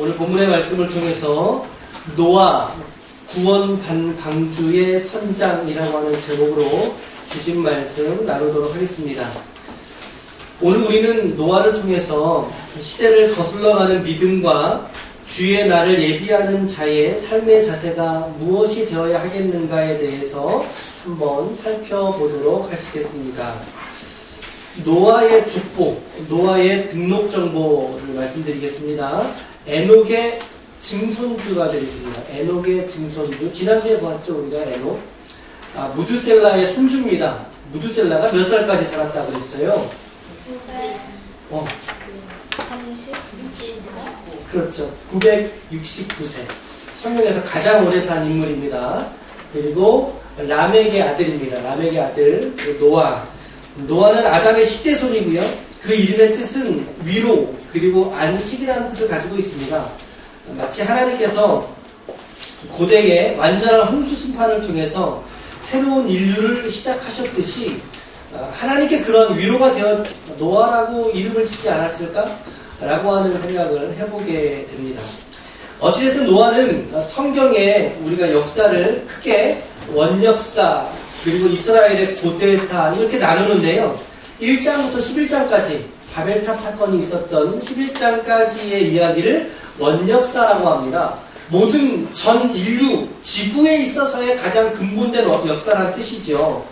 오늘 본문의 말씀을 통해서 노아 구원 방주의 선장이라고 하는 제목으로 주신 말씀 나누도록 하겠습니다. 오늘 우리는 노아를 통해서 시대를 거슬러가는 믿음과 주의 날을 예비하는 자의 삶의 자세가 무엇이 되어야 하겠는가에 대해서 한번 살펴보도록 하시겠습니다. 노아의 축복, 노아의 등록 정보를 말씀드리겠습니다. 에녹의 증손주가 되겠습니다. 에녹의 증손주. 지난주에 보았죠, 우리가 에녹. 무두셀라의 손주입니다. 무두셀라가 몇 살까지 살았다고 그랬어요? 그렇죠. 969세. 성경에서 가장 오래 산 인물입니다. 그리고 라멕의 아들입니다. 라멕의 아들 노아. 노아는 아담의 10대 손이고요. 그 이름의 뜻은 위로 그리고 안식이라는 뜻을 가지고 있습니다. 마치 하나님께서 고대의 완전한 홍수 심판을 통해서 새로운 인류를 시작하셨듯이 하나님께 그런 위로가 되어 노아라고 이름을 짓지 않았을까? 라고 하는 생각을 해보게 됩니다. 어찌됐든 노아는 성경에 우리가 역사를 크게 원역사 그리고 이스라엘의 고대사 이렇게 나누는데요. 1장부터 11장까지 바벨탑 사건이 있었던 11장까지의 이야기를 원역사라고 합니다. 모든 전 인류 지구에 있어서의 가장 근본된 역사라는 뜻이죠.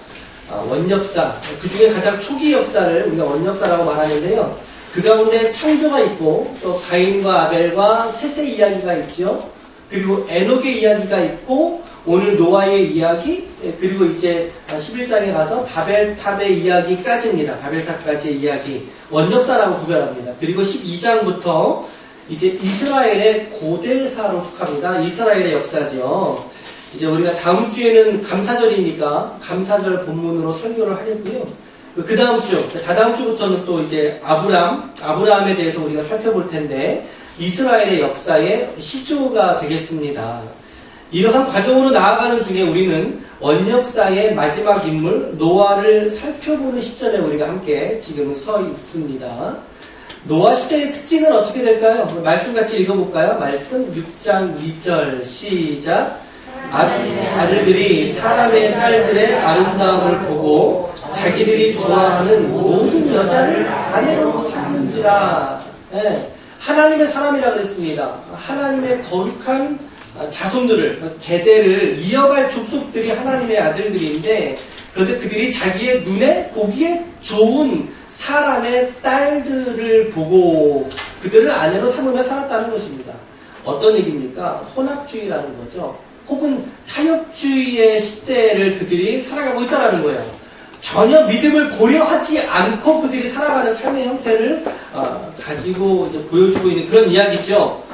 원역사, 그 중에 가장 초기 역사를 우리가 원역사라고 말하는데요. 그 가운데 창조가 있고 또 가인과 아벨과 셋의 이야기가 있죠. 그리고 에녹의 이야기가 있고 오늘 노아의 이야기, 그리고 이제 11장에 가서 바벨탑의 이야기까지입니다. 바벨탑까지의 이야기. 원역사라고 구별합니다. 그리고 12장부터 이제 이스라엘의 고대사로 속합니다. 이스라엘의 역사죠. 이제 우리가 다음 주에는 감사절이니까 감사절 본문으로 설교를 하려고요. 그 다음 주, 다다음 주부터는 또 이제 아브라함에 대해서 우리가 살펴볼 텐데 이스라엘의 역사의 시조가 되겠습니다. 이러한 과정으로 나아가는 중에 우리는 원역사의 마지막 인물 노아를 살펴보는 시점에 우리가 함께 지금 서 있습니다. 노아 시대의 특징은 어떻게 될까요? 말씀 같이 읽어볼까요? 말씀 6장 2절 시작. 아들들이 사람의 딸들의 아름다움을 보고 자기들이 좋아하는 모든 여자를 아내로 삼는지라. 네. 하나님의 사람이라 그랬습니다. 하나님의 거룩한 자손들을, 계대를 이어갈 족속들이 하나님의 아들들인데, 그런데 그들이 자기의 눈에 보기에 좋은 사람의 딸들을 보고 그들을 아내로 삼으며 살았다는 것입니다. 어떤 얘기입니까? 혼합주의라는 거죠. 혹은 타협주의의 시대를 그들이 살아가고 있다는 거예요. 전혀 믿음을 고려하지 않고 그들이 살아가는 삶의 형태를 가지고 이제 보여주고 있는 그런 이야기죠.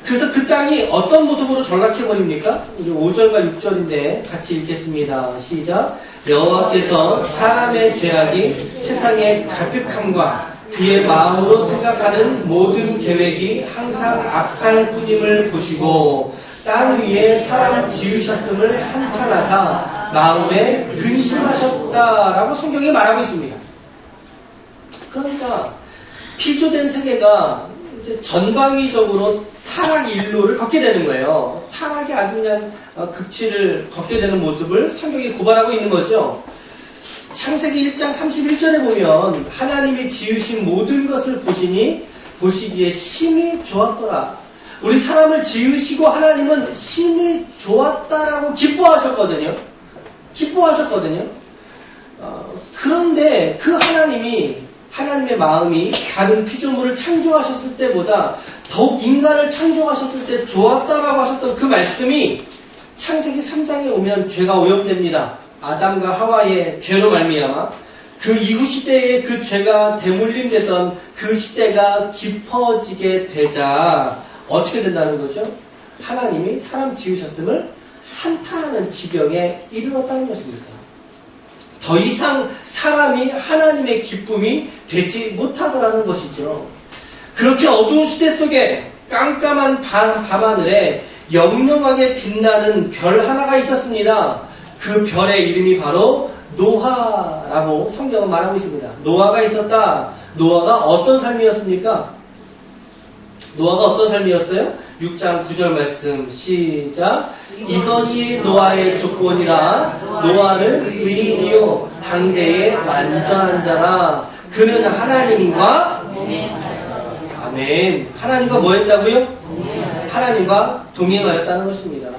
그래서 그 땅이 어떤 모습으로 전락해버립니까? 이제 5절과 6절인데 같이 읽겠습니다. 시작. 여호와께서 사람의 죄악이 세상에 가득함과 그의 마음으로 생각하는 모든 계획이 항상 악할 뿐임을 보시고 땅 위에 사람을 지으셨음을 한탄하사 마음에 근심하셨다라고 성경이 말하고 있습니다. 그러니까 피조된 세계가 이제 전방위적으로 타락 일로를 걷게 되는 거예요. 타락의 아주 그냥 극치를 걷게 되는 모습을 성경이 고발하고 있는 거죠. 창세기 1장 31절에 보면 하나님이 지으신 모든 것을 보시기에 심히 좋았더라. 우리 사람을 지으시고 하나님은 심히 좋았다라고 기뻐하셨거든요. 그런데 그 하나님의 마음이 다른 피조물을 창조하셨을 때보다 더욱 인간을 창조하셨을 때 좋았다라고 하셨던 그 말씀이 창세기 3장에 오면 죄가 오염됩니다. 아담과 하와의 죄로 말미암아 그 이후 시대에 그 죄가 대물림되던 그 시대가 깊어지게 되자 어떻게 된다는 거죠? 하나님이 사람 지으셨음을 한탄하는 지경에 이르렀다는 것입니다. 더 이상 사람이 하나님의 기쁨이 되지 못하더라는 것이죠. 그렇게 어두운 시대 속에 깜깜한 밤하늘에 영롱하게 빛나는 별 하나가 있었습니다. 그 별의 이름이 바로 노아라고 성경은 말하고 있습니다. 노아가 있었다. 노아가 어떤 삶이었습니까? 노아가 어떤 삶이었어요? 6장 9절 말씀 시작. 이것이 노아의 조건이라. 노아는 의인이요 당대의 완전한 자라. 그는 하나님과 아멘. 하나님과 뭐 했다고요? 하나님과 동행하였다는 것입니다.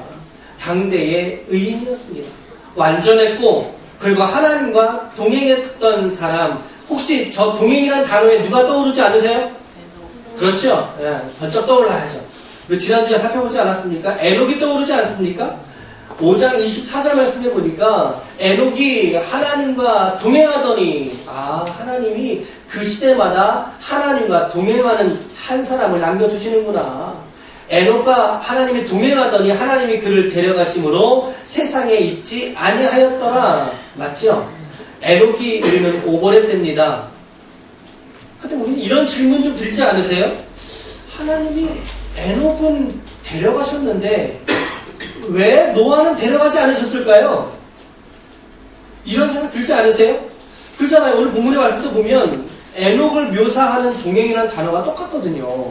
당대의 의인이었습니다. 완전했고, 그리고 하나님과 동행했던 사람, 혹시 저 동행이라는 단어에 누가 떠오르지 않으세요? 그렇죠? 예, 번쩍 떠올라야죠. 우리 지난주에 살펴보지 않았습니까? 에녹이 떠오르지 않습니까? 5장 24절 말씀해 보니까 에녹이 하나님과 동행하더니 하나님이 그 시대마다 하나님과 동행하는 한 사람을 남겨주시는구나. 에녹과 하나님이 동행하더니 하나님이 그를 데려가심으로 세상에 있지 아니하였더라. 맞죠? 에녹이 우리는 오버랩 됩니다. 근데 우리는 이런 질문 좀 들지 않으세요? 하나님이 에녹은 데려가셨는데 왜 노아는 데려가지 않으셨을까요? 이런 생각 들지 않으세요? 그렇잖아요. 오늘 본문의 말씀도 보면 에녹을 묘사하는 동행이라는 단어가 똑같거든요.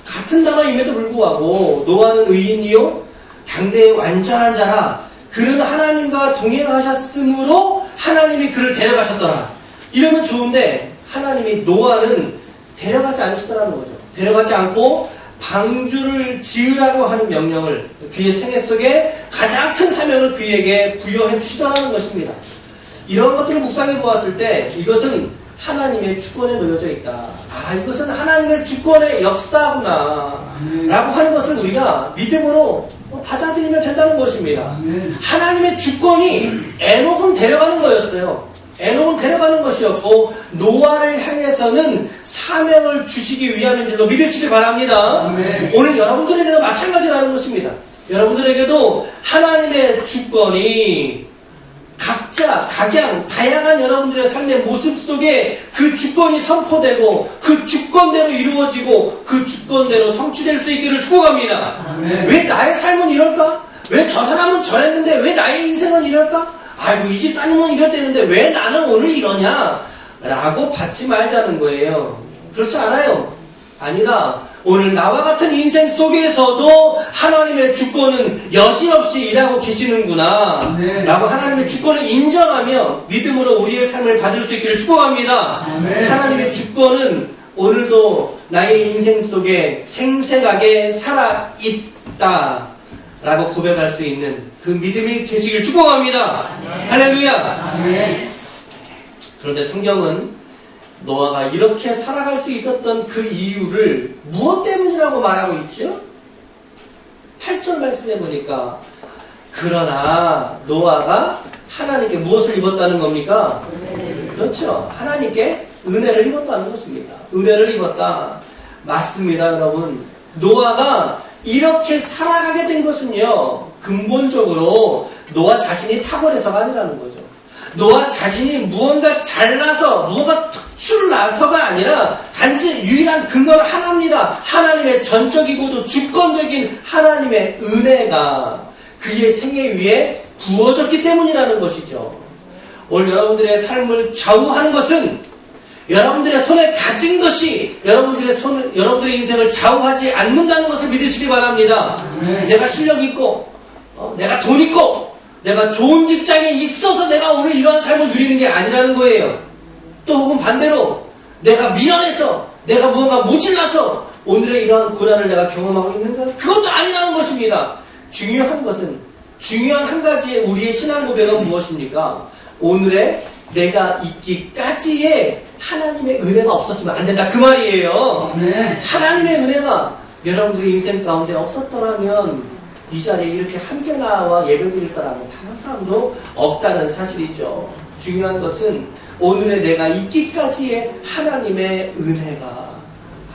같은 단어임에도 불구하고 노아는 의인이요 당대의 완전한 자라. 그는 하나님과 동행하셨으므로 하나님이 그를 데려가셨더라. 이러면 좋은데 하나님이 노아는 데려가지 않으시더라는 거죠. 데려가지 않고 방주를 지으라고 하는 명령을 그의 생애 속에 가장 큰 사명을 그에게 부여해 주시더라는 것입니다. 이런 것들을 묵상해 보았을 때 이것은 하나님의 주권에 놓여져 있다. 이것은 하나님의 주권의 역사구나 라고 하는 것을 우리가 믿음으로 받아들이면 된다는 것입니다. 하나님의 주권이 에녹은 데려가는 거였어요. 에녹은 데려가는 것이었고 노아를 향해서는 사명을 주시기 위함인 줄로 믿으시길 바랍니다. 오늘 여러분들에게도 마찬가지라는 것입니다. 여러분들에게도 하나님의 주권이 각자 각양 다양한 여러분들의 삶의 모습 속에 그 주권이 선포되고 그 주권대로 이루어지고 그 주권대로 성취될 수 있기를 축복합니다. 왜 나의 삶은 이럴까? 왜 저 사람은 저랬는데 왜 나의 인생은 이럴까? 아이고 이 집사님은 이랬대는데 왜 나는 오늘 이러냐? 라고 받지 말자는 거예요. 그렇지 않아요. 아니다. 오늘 나와 같은 인생 속에서도 하나님의 주권은 여신없이 일하고 계시는구나 라고 하나님의 주권을 인정하며 믿음으로 우리의 삶을 받을 수 있기를 축복합니다. 하나님의 주권은 오늘도 나의 인생 속에 생생하게 살아있다 라고 고백할 수 있는 그 믿음이 되시길 축복합니다. 할렐루야. 그런데 성경은 노아가 이렇게 살아갈 수 있었던 그 이유를 무엇 때문이라고 말하고 있죠? 8절 말씀해 보니까 그러나 노아가 하나님께 무엇을 입었다는 겁니까? 그렇죠. 하나님께 은혜를 입었다는 것입니다. 은혜를 입었다. 맞습니다, 여러분. 노아가 이렇게 살아가게 된 것은요, 근본적으로 노아 자신이 탁월해서가 아니라는 거죠. 노아 자신이 무언가 잘나서, 무언가 특출나서가 아니라 단지 유일한 근거는 하나입니다. 하나님의 전적이고도 주권적인 하나님의 은혜가 그의 생애 위에 부어졌기 때문이라는 것이죠. 오늘 여러분들의 삶을 좌우하는 것은 여러분들의 손에 가진 것이 여러분들의 인생을 좌우하지 않는다는 것을 믿으시기 바랍니다. 내가 실력 있고, 내가 돈 있고, 내가 좋은 직장에 있어서 내가 오늘 이러한 삶을 누리는 게 아니라는 거예요. 또 혹은 반대로 내가 미련해서 내가 무언가 모질라서 오늘의 이러한 고난을 내가 경험하고 있는가? 그것도 아니라는 것입니다. 중요한 것은 중요한 한 가지의 우리의 신앙 고백은 무엇입니까? 오늘의 내가 있기까지의 하나님의 은혜가 없었으면 안 된다 그 말이에요. 하나님의 은혜가 여러분들의 인생 가운데 없었더라면 이 자리에 이렇게 함께 나와 예배드릴 사람은 단 한 사람도 없다는 사실이죠. 중요한 것은 오늘의 내가 있기까지의 하나님의 은혜가,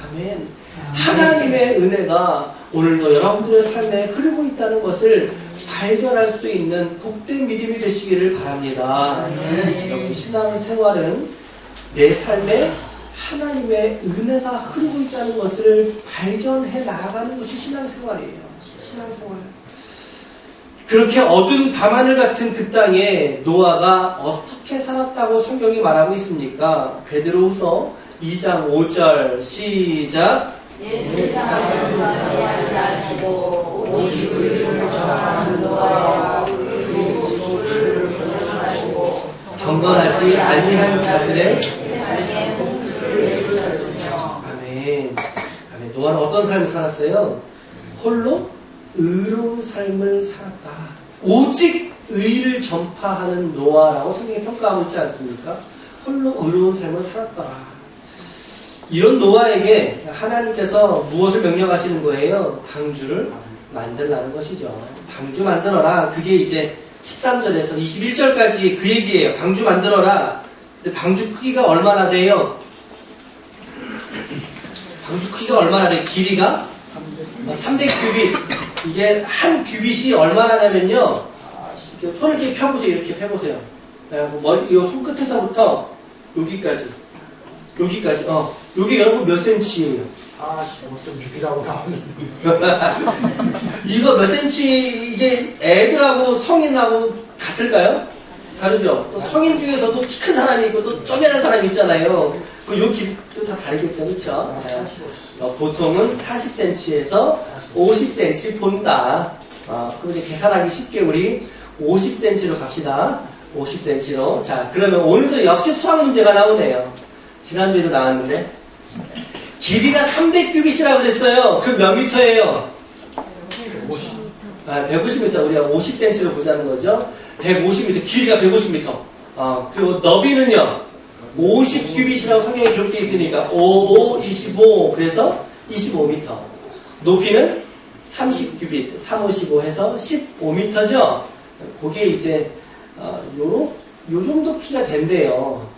아멘. 하나님의 은혜가 오늘도 여러분들의 삶에 흐르고 있다는 것을 발견할 수 있는 복된 믿음이 되시기를 바랍니다. 여러분, 신앙생활은 내 삶에 하나님의 은혜가 흐르고 있다는 것을 발견해 나아가는 것이 신앙생활이에요. 신앙생활. 그렇게 어두운 밤하늘 같은 그 땅에 노아가 어떻게 살았다고 성경이 말하고 있습니까? 베드로후서 2장 5절 시작. 경건하지 아니한 자들의 아멘. 아멘. 노아는 어떤 삶을 살았어요? 홀로 의로운 삶을 살았다. 오직 의를 전파하는 노아라고 성경이 평가하고 있지 않습니까? 홀로 의로운 삶을 살았더라. 이런 노아에게 하나님께서 무엇을 명령하시는 거예요? 방주를 만들라는 것이죠. 방주 만들어라. 그게 이제 13절에서 21절까지 그 얘기예요. 방주 만들어라. 근데 방주 크기가 얼마나 돼요? 방주 크기가 얼마나 돼요? 길이가 300규빗. 이게 한 규빗이 얼마나 되면요. 손을 이렇게 펴보세요. 이렇게 펴보세요. 머리, 이 손끝에서부터 여기까지. 여기 여러분 몇 센치예요? 좀 6이라고 나오는. 이거 몇 센치, 이게 애들하고 성인하고 같을까요? 다르죠? 또 성인 중에서도 키 큰 사람이 있고 또 쪼매난 사람이 있잖아요. 요 길도 다 다르겠죠, 그쵸? 보통은 40cm에서 50cm 본다. 그럼 이제 계산하기 쉽게 우리 50cm로 갑시다. 50cm로. 자, 그러면 오늘도 역시 수학 문제가 나오네요. 지난주에도 나왔는데. 길이가 300규빗이라고 그랬어요. 그럼 몇 미터예요? 150m. 우리가 50cm로 보자는 거죠. 150m. 길이가 150m. 그리고 너비는요. 50규빗이라고 성경에 기록되어 있으니까 5, 25. 그래서 25m. 높이는 30규빗. 3, 55 해서 15m죠. 그게 이제 요 정도 키가 된대요.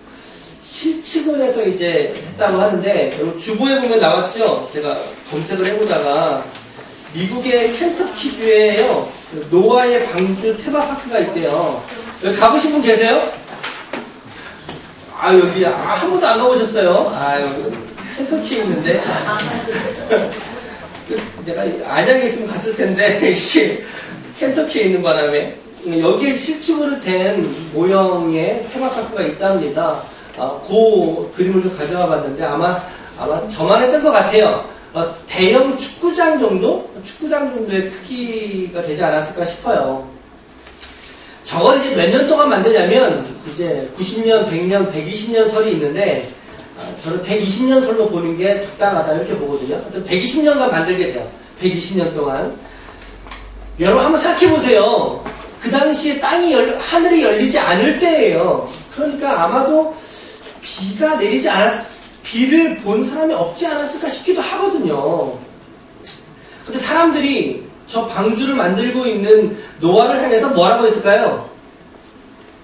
실측을 해서 이제 했다고 하는데, 주보에 보면 나왔죠? 제가 검색을 해보다가, 미국의 켄터키주에요, 노아의 방주 테마파크가 있대요. 여기 가보신 분 계세요? 여기, 한 번도 안 가보셨어요? 여기 켄터키에 있는데. 내가 안양에 있으면 갔을 텐데, 이게 켄터키에 있는 바람에, 여기에 실측으로 된 모형의 테마파크가 있답니다. 그 그림을 좀 가져와 봤는데 아마 저만 했던 것 같아요. 대형 축구장 정도의 크기가 되지 않았을까 싶어요. 저걸 이제 몇 년 동안 만드냐면 이제 90년, 100년, 120년 설이 있는데 저는 120년 설로 보는 게 적당하다 이렇게 보거든요. 120년간 만들게 돼요. 120년 동안. 여러분 한번 생각해 보세요. 그 당시에 하늘이 열리지 않을 때예요. 그러니까 아마도 비가 내리지 비를 본 사람이 없지 않았을까 싶기도 하거든요. 근데 사람들이 저 방주를 만들고 있는 노아를 향해서 뭐라고 했을까요?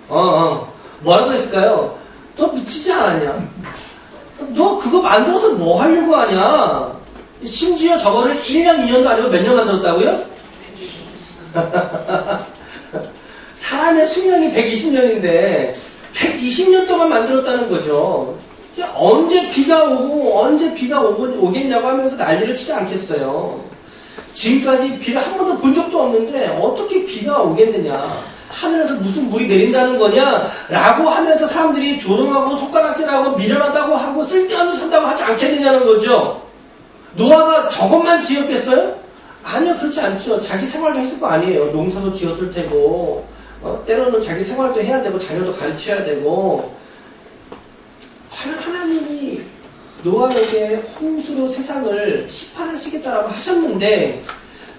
뭐라고 했을까요? 너 미치지 않았냐? 너 그거 만들어서 뭐 하려고 하냐? 심지어 저거를 1년, 2년도 아니고 몇 년 만들었다고요? 사람의 수명이 120년인데 120년 동안 만들었다는 거죠. 언제 비가 오겠냐고 하면서 난리를 치지 않겠어요. 지금까지 비를 한 번도 본 적도 없는데 어떻게 비가 오겠느냐, 하늘에서 무슨 물이 내린다는 거냐 라고 하면서 사람들이 조롱하고 손가락질하고 미련하다고 하고 쓸데없는 산다고 하지 않겠느냐는 거죠. 노아가 저것만 지었겠어요? 아니요, 그렇지 않죠. 자기 생활도 했을 거 아니에요. 농사도 지었을 테고, 때로는 자기 생활도 해야 되고 자녀도 가르쳐야 되고. 과연 하나님이 노아에게 홍수로 세상을 심판하시겠다라고 하셨는데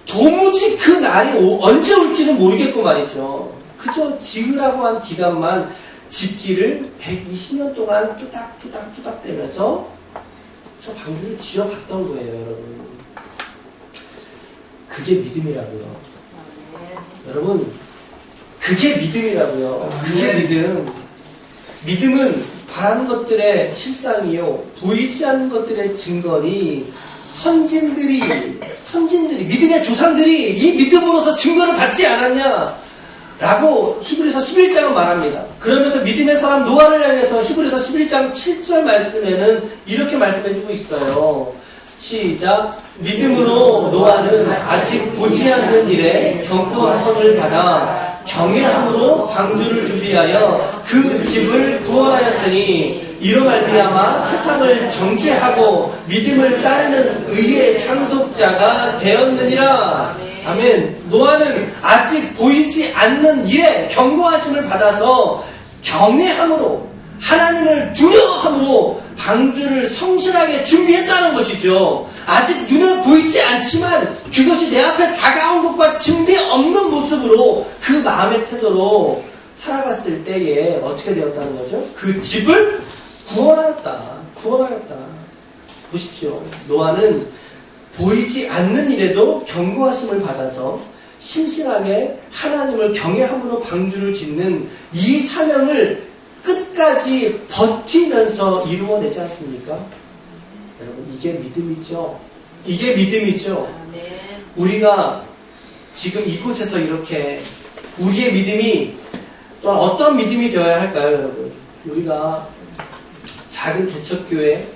도무지 그 날이 언제 올지는 모르겠고 말이죠. 그저 지으라고 한 기간만 짓기를 120년 동안 뚜닥뚜닥 대면서 저 방주를 지어갔던 거예요, 여러분. 그게 믿음이라고요. 여러분, 그게 믿음이라고요. 그게 믿음. 믿음은 바라는 것들의 실상이요, 보이지 않는 것들의 증거니 선진들이 믿음의 조상들이 이 믿음으로서 증거를 받지 않았냐 라고 히브리서 11장은 말합니다. 그러면서 믿음의 사람 노아를 향해서 히브리서 11장 7절 말씀에는 이렇게 말씀해주고 있어요. 시작. 믿음으로 노아는 아직 보지 않는 일에 경고하심을 받아 경외함으로 방주를 준비하여 그 집을 구원하였으니 이로 말미암아 세상을 정죄하고 믿음을 따르는 의의 상속자가 되었느니라. 아멘. 노아는 아직 보이지 않는 일에 경고하심을 받아서 경외함으로 하나님을 두려워함으로 방주를 성실하게 준비했다는 것이죠. 아직 눈에 보이지 않지만 그것이 내 앞에 다가온 것과 준비 없는 모습으로 그 마음의 태도로 살아갔을 때에 어떻게 되었다는 거죠? 그 집을 구원하였다. 보십시오. 노아는 보이지 않는 일에도 경고하심을 받아서 신실하게 하나님을 경외함으로 방주를 짓는 이 사명을 끝까지 버티면서 이루어내지 않습니까? 여러분, 이게 믿음이죠. 이게 믿음이죠. 우리가 지금 이곳에서 이렇게 우리의 믿음이 또 어떤 믿음이 되어야 할까요, 여러분? 우리가 작은 개척교회,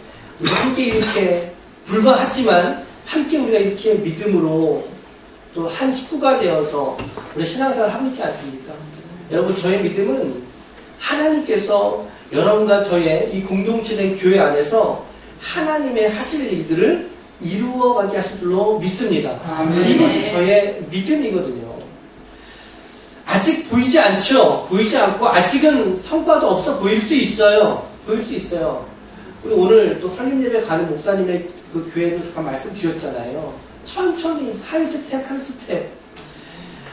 우리 함께 이렇게 불과하지만 함께 우리가 이렇게 믿음으로 또 한 식구가 되어서 우리 신앙생활을 하고 있지 않습니까? 여러분, 저의 믿음은 하나님께서 여러분과 저의 이 공동체 된 교회 안에서 하나님의 하실 일들을 이루어가게 하실 줄로 믿습니다. 아멘. 이것이 저의 믿음이거든요. 아직 보이지 않죠? 보이지 않고 아직은 성과도 없어 보일 수 있어요. 우리 오늘 또 설립예배 가는 목사님의 그 교회도 잠깐 말씀드렸잖아요. 천천히 한 스텝 한 스텝.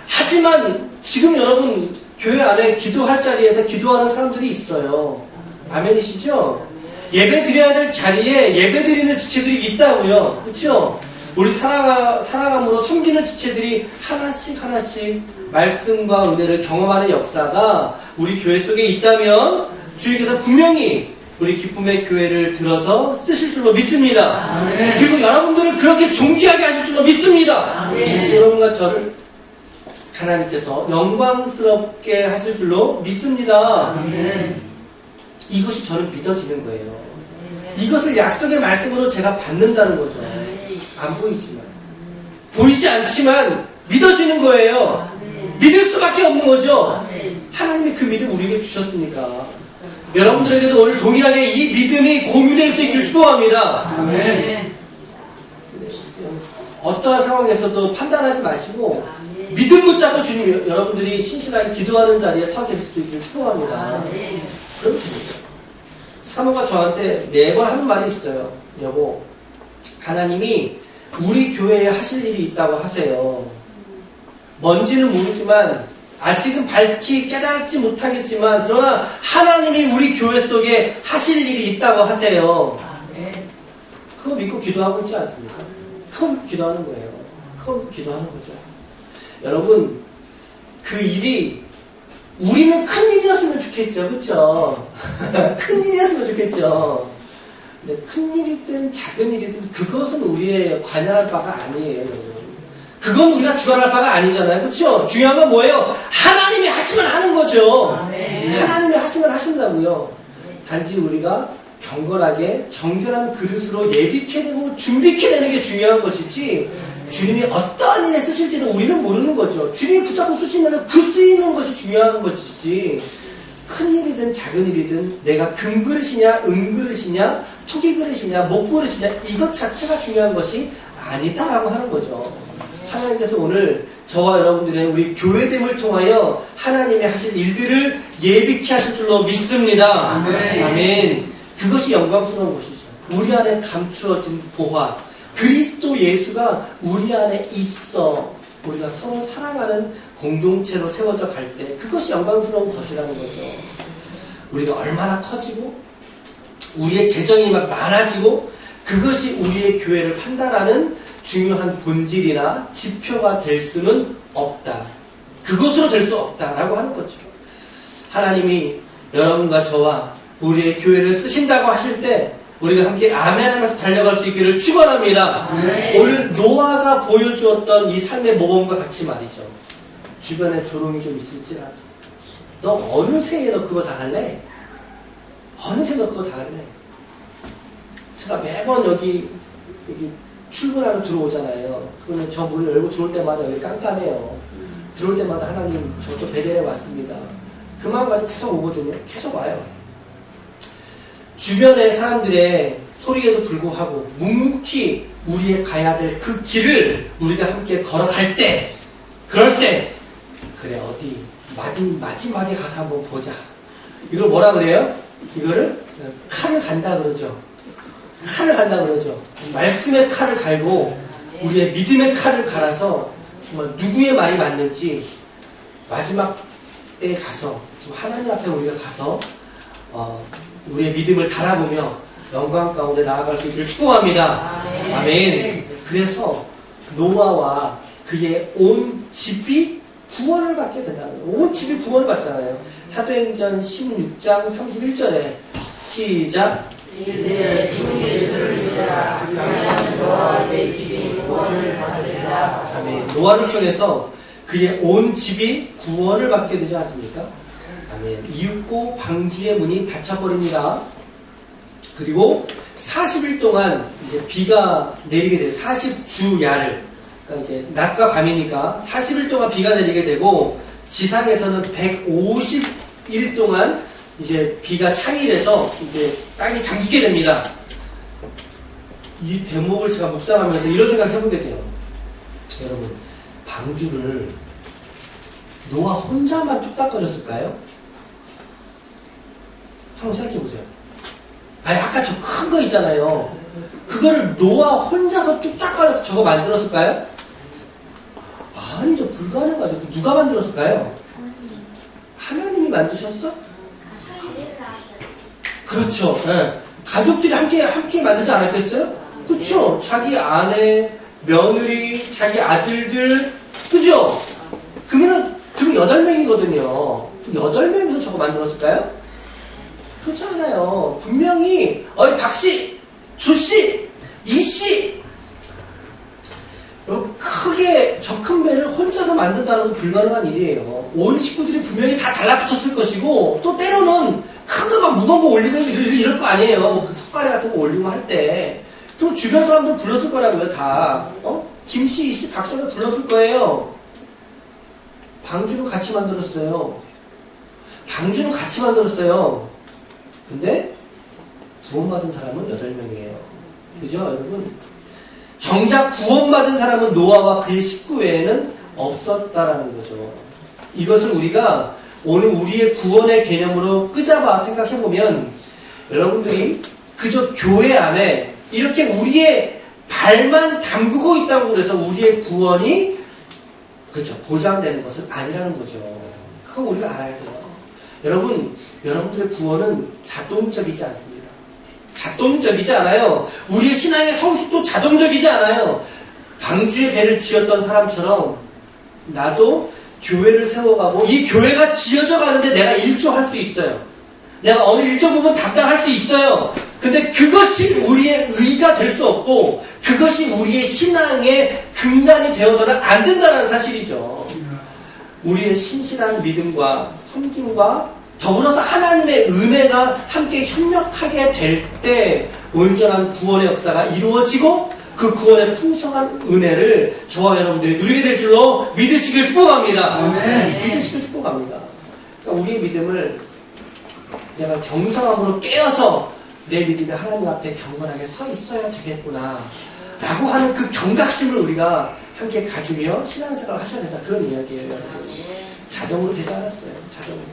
하지만 지금 여러분 교회 안에 기도할 자리에서 기도하는 사람들이 있어요. 아멘이시죠? 예배 드려야 될 자리에 예배 드리는 지체들이 있다고요. 그렇죠? 우리 사랑함으로 섬기는 지체들이 하나씩 말씀과 은혜를 경험하는 역사가 우리 교회 속에 있다면 주님께서 분명히 우리 기쁨의 교회를 들어서 쓰실 줄로 믿습니다. 아멘. 그리고 여러분들을 그렇게 존귀하게 하실 줄로 믿습니다. 아멘. 여러분과 저를 하나님께서 영광스럽게 하실 줄로 믿습니다. 아멘. 이것이 저는 믿어지는 거예요. 이것을 약속의 말씀으로 제가 받는다는 거죠. 안 보이지만. 보이지 않지만 믿어지는 거예요. 믿을 수밖에 없는 거죠. 하나님이 그 믿음 우리에게 주셨으니까. 여러분들에게도 오늘 동일하게 이 믿음이 공유될 수 있기를 축복합니다. 아멘. 어떠한 상황에서도 판단하지 마시고 믿음 붙잡고 주님 여러분들이 신실하게 기도하는 자리에 서 계실 수 있기를 축복합니다. 그럼 됩니다. 사모가 저한테 매번 하는 말이 있어요. 여보, 하나님이 우리 교회에 하실 일이 있다고 하세요. 뭔지는 모르지만 아직은 밝히 깨달지 못하겠지만 그러나 하나님이 우리 교회 속에 하실 일이 있다고 하세요. 그거 믿고 기도하고 있지 않습니까? 그거 기도하는 거예요. 그거 기도하는 거죠. 여러분, 그 일이 우리는 큰 일이었으면 좋겠죠. 그렇죠? 큰 일이었으면 좋겠죠. 근데 큰 일이든 작은 일이든 그것은 우리의 관여할 바가 아니에요. 여러분. 그건 우리가 주관할 바가 아니잖아요. 그렇죠? 중요한 건 뭐예요? 하나님이 하시면 하는 거죠. 하나님이 하시면 하신다고요. 단지 우리가 경건하게 정결한 그릇으로 예비케 되고 준비케 되는 게 중요한 것이지 주님이 어떠한 일에 쓰실지는 우리는 모르는 거죠. 주님이 붙잡고 쓰시면 그 쓰이는 것이 중요한 것이지 큰 일이든 작은 일이든 내가 금그릇이냐 은그릇이냐 토기그릇이냐 목그릇이냐 이것 자체가 중요한 것이 아니다라고 하는 거죠. 하나님께서 오늘 저와 여러분들의 우리 교회됨을 통하여 하나님이 하실 일들을 예비케 하실 줄로 믿습니다. 아멘. 아멘. 그것이 영광스러운 것이죠. 우리 안에 감추어진 보화 그리스도 예수가 우리 안에 있어 우리가 서로 사랑하는 공동체로 세워져 갈 때 그것이 영광스러운 것이라는 거죠. 우리가 얼마나 커지고 우리의 재정이 막 많아지고 그것이 우리의 교회를 판단하는 중요한 본질이나 지표가 될 수는 없다. 그것으로 될 수 없다라고 하는 거죠. 하나님이 여러분과 저와 우리의 교회를 쓰신다고 하실 때 우리가 함께 아멘하면서 달려갈 수 있기를 축원합니다. 오늘 노아가 보여주었던 이 삶의 모범과 같이 말이죠. 주변에 조롱이 좀 있을지라도 너 어느 새에 너 그거 다 할래? 어느 새에 너 그거 다 할래? 제가 매번 여기 출근하러 들어오잖아요. 그러면 저 문을 열고 들어올 때마다 여기 깜깜해요. 들어올 때마다 하나님 저쪽 베델에 왔습니다. 그 마음 가지고 계속 오거든요. 계속 와요. 주변의 사람들의 소리에도 불구하고 묵묵히 우리의 가야 될 그 길을 우리가 함께 걸어갈 때, 그럴 때, 그래 어디 마지막에 가서 한번 보자. 이걸 뭐라 그래요? 이거를 칼을 간다 그러죠. 칼을 간다 그러죠. 말씀의 칼을 갈고 우리의 믿음의 칼을 갈아서 정말 누구의 말이 맞는지 마지막 때에 가서 좀 하나님 앞에 우리가 가서 우리의 믿음을 달아보며 영광 가운데 나아갈 수 있기를 축복합니다. 아멘. 그래서 노아와 그의 온 집이 구원을 받게 된다는 거예요. 온 집이 구원을 받잖아요. 사도행전 16장 31절에 시작. 이르되 주 예수를 믿으라. 그러면 너와 내 집이 구원을 받으리라. 아멘. 노아를 통해서 그의 온 집이 구원을 받게 되지 않습니까? 아멘. 이윽고 방주의 문이 닫혀버립니다. 그리고 40일 동안 이제 비가 내리게 돼요. 40주야를. 그러니까 이제 낮과 밤이니까 40일 동안 비가 내리게 되고 지상에서는 150일 동안 이제 비가 창일해서 이제 땅이 잠기게 됩니다. 이 대목을 제가 묵상하면서 이런 생각을 해보게 돼요. 여러분, 방주를 노아 혼자만 뚝딱거렸을까요? 한번 생각해보세요. 아니, 아까 저 큰 거 있잖아요. 그거를 노아 혼자서 뚝딱거려서 저거 만들었을까요? 아니죠. 불가능하죠. 누가 만들었을까요? 하나님이 만드셨어? 그렇죠. 네. 가족들이 함께 만들지 않았겠어요? 그렇죠. 자기 아내, 며느리, 자기 아들들, 그죠? 그럼 8명이거든요. 8명이서 저거 만들었을까요? 그렇지 않아요. 분명히 박씨, 조씨, 이씨 크게 저 큰 배를 혼자서 만든다는 건 불가능한 일이에요. 온 식구들이 분명히 다 달라붙었을 것이고 또 때로는 큰 거 막 무거운 거 올리고 이럴 거 아니에요. 뭐 그 석가래 같은 거 올리고 할 때. 그럼 주변 사람들 불렀을 거라고요. 다. 김씨, 이씨, 박씨를 불렀을 거예요. 방주는 같이 만들었어요. 방주는 같이 만들었어요. 근데 구원받은 사람은 8명이에요. 그죠, 여러분? 정작 구원받은 사람은 노아와 그의 식구 외에는 없었다라는 거죠. 이것을 우리가 오늘 우리의 구원의 개념으로 끄잡아 생각해보면 여러분들이 그저 교회 안에 이렇게 우리의 발만 담그고 있다고 그래서 우리의 구원이 그렇죠 보장되는 것은 아니라는 거죠. 그거 우리가 알아야 돼요. 여러분, 여러분들의 구원은 자동적이지 않습니다. 자동적이지 않아요. 우리의 신앙의 성숙도 자동적이지 않아요. 방주의 배를 지었던 사람처럼 나도 교회를 세워가고 이 교회가 지어져 가는데 내가 일조할 수 있어요. 내가 어느 일정 부분 담당할 수 있어요. 근데 그것이 우리의 의가 될 수 없고 그것이 우리의 신앙의 근간이 되어서는 안 된다는 사실이죠. 우리의 신실한 믿음과 섬김과 더불어서 하나님의 은혜가 함께 협력하게 될 때 온전한 구원의 역사가 이루어지고 그 구원의 풍성한 은혜를 저와 여러분들이 누리게 될 줄로 믿으시길 축복합니다. 네. 믿으시길 축복합니다. 그러니까 우리의 믿음을 내가 경성함으로 깨어서 내 믿음이 하나님 앞에 경건하게 서 있어야 되겠구나 라고 하는 그 경각심을 우리가 함께 가지며 신앙생활을 하셔야 된다. 그런 이야기예요. 여러분. 자동으로 되지 않았어요. 자동으로.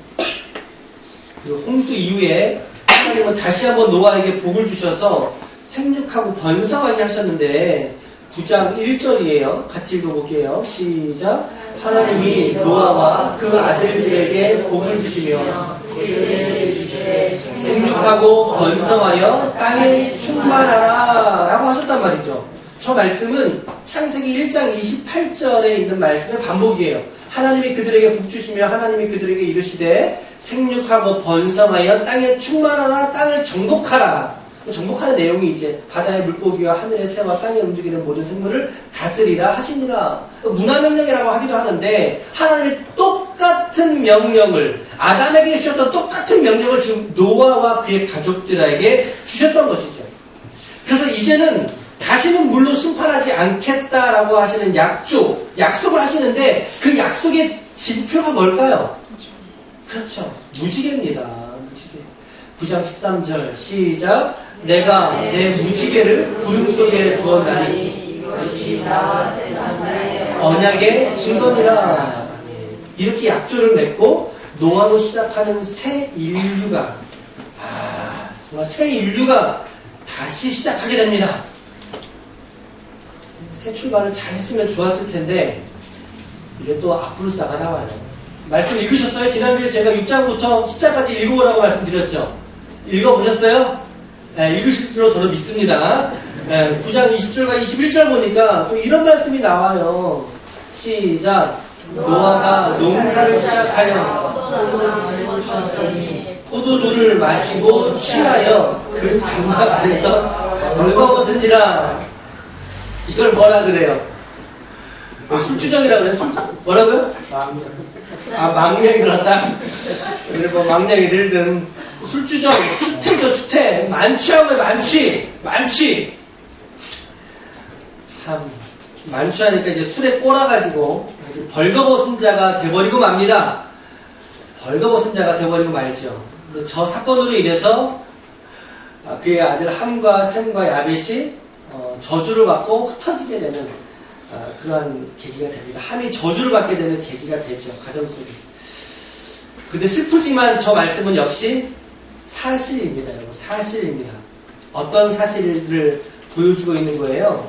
그리고 홍수 이후에 하나님은 다시 한번 노아에게 복을 주셔서 생육하고 번성하게 하셨는데 9장 1절이에요. 같이 읽어볼게요. 시작. 하나님이 노아와 그 아들들에게 복을 주시며 생육하고 번성하여 땅에 충만하라 라고 하셨단 말이죠. 저 말씀은 창세기 1장 28절에 있는 말씀의 반복이에요. 하나님이 그들에게 복 주시며 하나님이 그들에게 이르시되 생육하고 번성하여 땅에 충만하라 땅을 정복하라. 정복하는 내용이 이제 바다의 물고기와 하늘의 새와 땅에 움직이는 모든 생물을 다스리라 하시니라. 문화명령이라고 하기도 하는데 하나님의 똑같은 명령을 아담에게 주셨던 똑같은 명령을 지금 노아와 그의 가족들에게 주셨던 것이죠. 그래서 이제는 다시는 물로 심판하지 않겠다라고 하시는 약속을 하시는데 그 약속의 징표가 뭘까요? 그렇죠. 무지개입니다. 무지개. 9장 13절 시작. 내가 내 무지개를 구름 속에 두었나니 이것이 나와 세상에 언약의 증거니라. 이렇게 약조를 맺고 노아로 시작하는 새 인류가 정말 새 인류가 다시 시작하게 됩니다. 새 출발을 잘 했으면 좋았을 텐데 이게 또 앞불사가 나와요. 말씀 읽으셨어요? 지난주에 제가 6장부터 10장까지 읽어보라고 말씀드렸죠. 읽어보셨어요? 네, 읽으실 줄로 저는 믿습니다. 9장 20절과 21절 보니까 또 이런 말씀이 나와요. 시작. 노아가 농사를 시작하여 포도주를 마시고 취하여 그 장막 안에서 벌거벗은지라. 이걸 뭐라 그래요? 술주정이라고 그래요? 뭐라고요? 망령이 들었다. 뭐 망령이 들든 술주정, 추태죠, 추태. 만취한 거예요, 만취. 참, 만취하니까 이제 술에 꼬라가지고 벌거벗은 자가 돼버리고 맙니다. 벌거벗은 자가 돼버리고 말죠. 근데 저 사건으로 인해서 그의 아들 함과 셈과 야벳이 저주를 받고 흩어지게 되는 그러한 계기가 됩니다. 함이 저주를 받게 되는 계기가 되죠. 가정 속에. 근데 슬프지만 저 말씀은 역시 사실입니다. 여러분. 사실입니다. 어떤 사실을 보여주고 있는 거예요?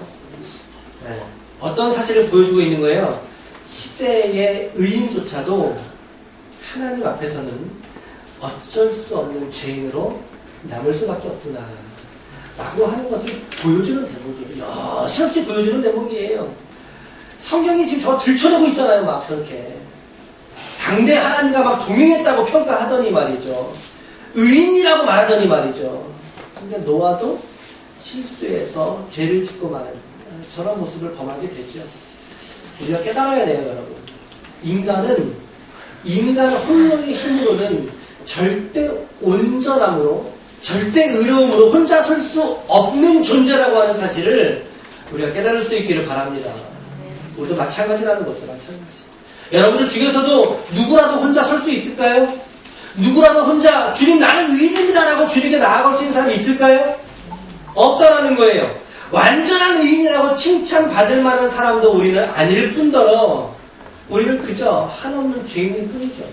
네. 어떤 사실을 보여주고 있는 거예요? 시대의 의인조차도 하나님 앞에서는 어쩔 수 없는 죄인으로 남을 수밖에 없구나 라고 하는 것을 보여주는 대목이에요. 여실없이 보여주는 대목이에요. 성경이 지금 저 들춰내고 있잖아요. 막 저렇게 당대 하나님과 막 동행했다고 평가하더니 말이죠. 의인이라고 말하더니 말이죠. 근데 노아도 실수해서 죄를 짓고 마는 저런 모습을 범하게 됐죠. 우리가 깨달아야 돼요, 여러분. 인간 홀로의 힘으로는 절대 온전함으로, 절대 의로움으로 혼자 설 수 없는 존재라고 하는 사실을 우리가 깨달을 수 있기를 바랍니다. 우리도 마찬가지라는 거죠, 마찬가지. 여러분들 중에서도 누구라도 혼자 설 수 있을까요? 누구라도 혼자 주님 나는 의인입니다라고 주님께 나아갈 수 있는 사람이 있을까요? 없다라는 거예요. 완전한 의인이라고 칭찬받을 만한 사람도 우리는 아닐 뿐더러 우리는 그저 한없는 죄인일 뿐이죠.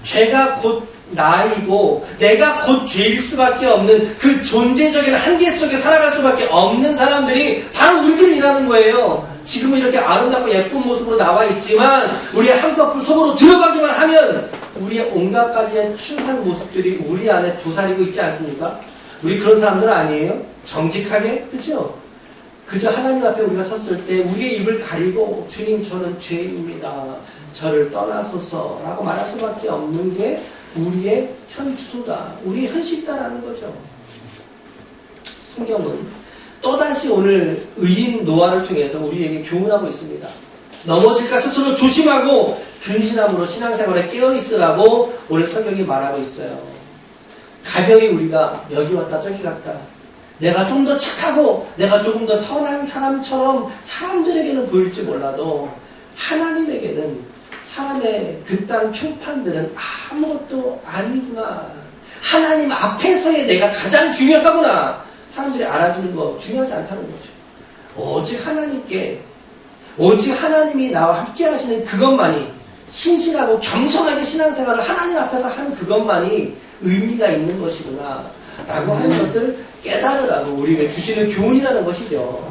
죄가 곧 나이고 내가 곧 죄일 수밖에 없는 그 존재적인 한계 속에 살아갈 수밖에 없는 사람들이 바로 우리들이라는 거예요. 지금은 이렇게 아름답고 예쁜 모습으로 나와 있지만 우리의 한꺼풀 속으로 들어가기만 하면 우리의 온갖 가지의 추한 모습들이 우리 안에 도사리고 있지 않습니까? 우리 그런 사람들은 아니에요? 정직하게? 그렇죠? 그저 하나님 앞에 우리가 섰을 때 우리의 입을 가리고 주님 저는 죄인입니다. 저를 떠나소서 라고 말할 수밖에 없는 게 우리의 현 주소다. 우리의 현실이다라는 거죠. 성경은 또다시 오늘 의인 노아를 통해서 우리에게 교훈하고 있습니다. 넘어질까 스스로 조심하고 근신함으로 신앙생활에 깨어있으라고 오늘 성경이 말하고 있어요. 가벼이 우리가 여기 왔다 저기 갔다 내가 좀 더 착하고 내가 조금 더 선한 사람처럼 사람들에게는 보일지 몰라도 하나님에게는 사람의 그딴 평판들은 아무것도 아니구나. 하나님 앞에서의 내가 가장 중요하구나. 사람들이 알아주는 거 중요하지 않다는 거죠. 오직 하나님께, 오직 하나님이 나와 함께 하시는 그것만이, 신실하고 겸손하게 신앙생활을 하나님 앞에서 하는 그것만이 의미가 있는 것이구나 라고 하는 것을 깨달으라고 우리에게 주시는 교훈이라는 것이죠.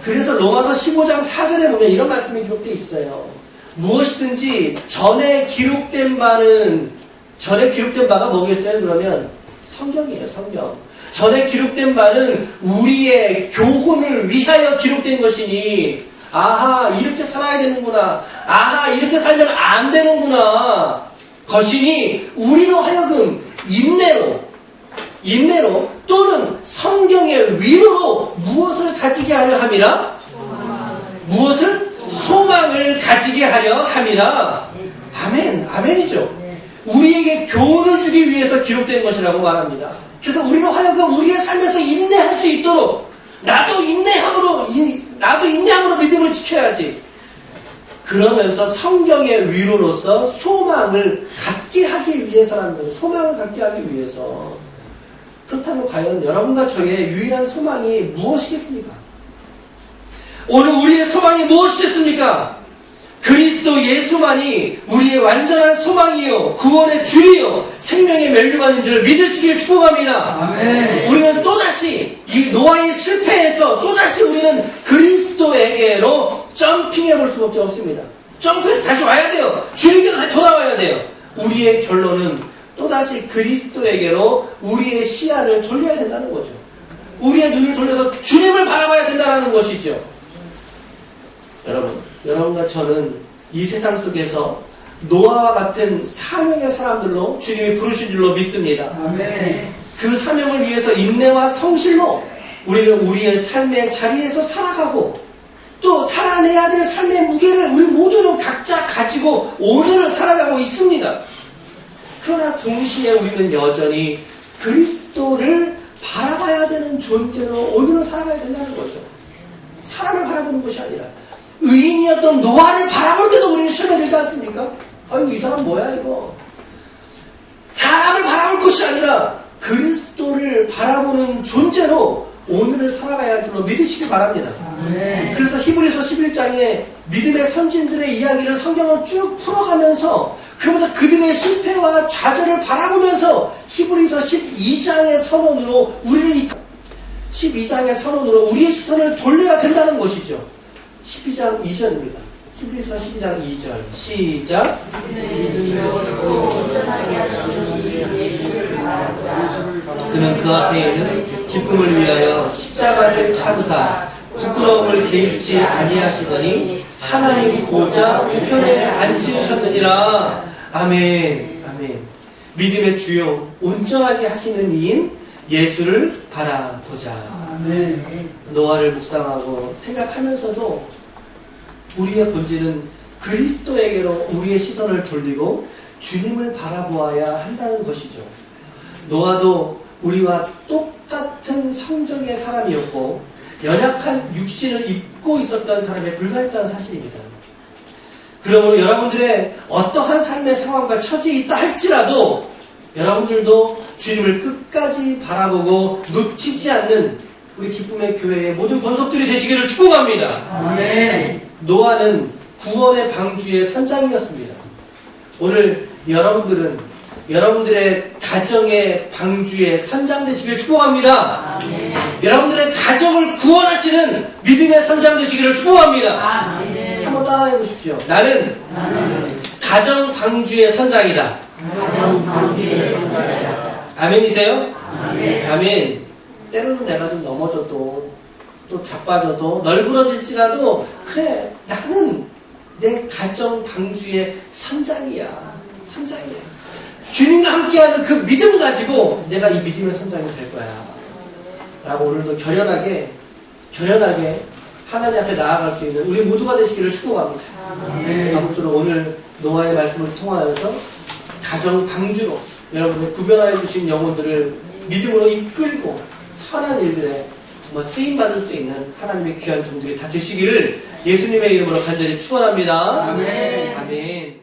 그래서 로마서 15장 4절에 보면 이런 말씀이 기록되어 있어요. 무엇이든지 전에 기록된 바가 뭐겠어요? 그러면 성경이에요. 성경. 전에 기록된 바는 우리의 교훈을 위하여 기록된 것이니 아하 이렇게 살아야 되는구나. 아하 이렇게 살면 안 되는구나. 것이니 우리로 하여금 인내로 또는 성경의 위로로 무엇을 가지게 하려 함이라? 무엇을? 소망을 가지게 하려 함이라. 아멘. 아멘이죠. 우리에게 교훈을 주기 위해서 기록된 것이라고 말합니다. 그래서 우리로 하여금 우리의 삶에서 인내할 수 있도록 나도 인내함으로 믿음을 지켜야지. 그러면서 성경의 위로로서 소망을 갖게 하기 위해서라는 거죠. 소망을 갖게 하기 위해서. 그렇다면 과연 여러분과 저의 유일한 소망이 무엇이겠습니까? 오늘 우리의 소망이 무엇이겠습니까? 그리스도 예수만이 우리의 완전한 소망이요, 구원의 줄이요, 생명의 멸류관인 줄 믿으시길 축복합니다. 아멘. 우리는 또다시 이 노아의 실패에서 또다시 우리는 그리스도에게로 점핑해 볼 수밖에 없습니다. 점프해서 다시 와야 돼요. 주님께로 다시 돌아와야 돼요. 우리의 결론은 또다시 그리스도에게로 우리의 시야를 돌려야 된다는 거죠. 우리의 눈을 돌려서 주님을 바라봐야 된다는 것이죠. 여러분과 저는 이 세상 속에서 노아와 같은 사명의 사람들로 주님이 부르신 줄로 믿습니다. 아멘. 그 사명을 위해서 인내와 성실로 우리는 우리의 삶의 자리에서 살아가고 또 살아내야 될 삶의 무게를 우리 모두는 각자 가지고 오늘을 살아가고 있습니다. 그러나 동시에 우리는 여전히 그리스도를 바라봐야 되는 존재로 오늘을 살아가야 된다는 거죠. 사람을 바라보는 것이 아니라 의인이었던 노아를 바라볼 때도 우리는 시험에 들지 않습니까? 아이고 이 사람 뭐야 이거. 사람을 바라볼 것이 아니라 그리스도를 바라보는 존재로 오늘을 살아가야 할 줄로 믿으시기 바랍니다. 아멘. 그래서 히브리서 11장에 믿음의 선진들의 이야기를 성경을 쭉 풀어가면서 그러면서 그들의 실패와 좌절을 바라보면서 히브리서 12장의 선언으로 12장의 선언으로 우리의 시선을 돌려야 된다는 것이죠. 12장 2절입니다. 히브리서 12장 2절 시작. 그는 그 앞에 있는 기쁨을 위하여 십자가를 참사 부끄러움을 개의치 아니하시더니 하나님 보좌 우편에 앉으셨느니라. 아멘. 아멘. 믿음의 주요 온전하게 하시는 이인 예수를 바라보자. 아멘. 노아를 묵상하고 생각하면서도 우리의 본질은 그리스도에게로 우리의 시선을 돌리고 주님을 바라보아야 한다는 것이죠. 노아도 우리와 똑같은 성정의 사람이었고 연약한 육신을 입고 있었던 사람에 불과했다는 사실입니다. 그러므로 여러분들의 어떠한 삶의 상황과 처지에 있다 할지라도 여러분들도 주님을 끝까지 바라보고 놓치지 않는 우리 기쁨의 교회의 모든 권속들이 되시기를 축복합니다. 아멘. 노아는 구원의 방주의 선장이었습니다. 오늘 여러분들은 여러분들의 가정의 방주의 선장 되시길 축복합니다. 아멘. 여러분들의 가정을 구원하시는 믿음의 선장 되시기를 축복합니다. 아멘. 한번 따라해 보십시오. 나는 가정 방주의 선장이다. 아멘이세요? 아멘. 아멘. 때로는 내가 좀 넘어져도 또 자빠져도 널브러질지라도 그래 나는 내 가정 방주의 선장이야. 선장이야. 주님과 함께하는 그 믿음 가지고 내가 이 믿음의 선장이 될 거야 라고 오늘도 결연하게 하나님 앞에 나아갈 수 있는 우리 모두가 되시기를 축복합니다. 아무쪼록 오늘 노아의 말씀을 통하여서 가정 방주로 여러분의 구별하여 주신 영혼들을 믿음으로 이끌고 선한 일들에 정말 쓰임받을 수 있는 하나님의 귀한 종들이 다 되시기를 예수님의 이름으로 간절히 축원합니다. 아멘. 아멘.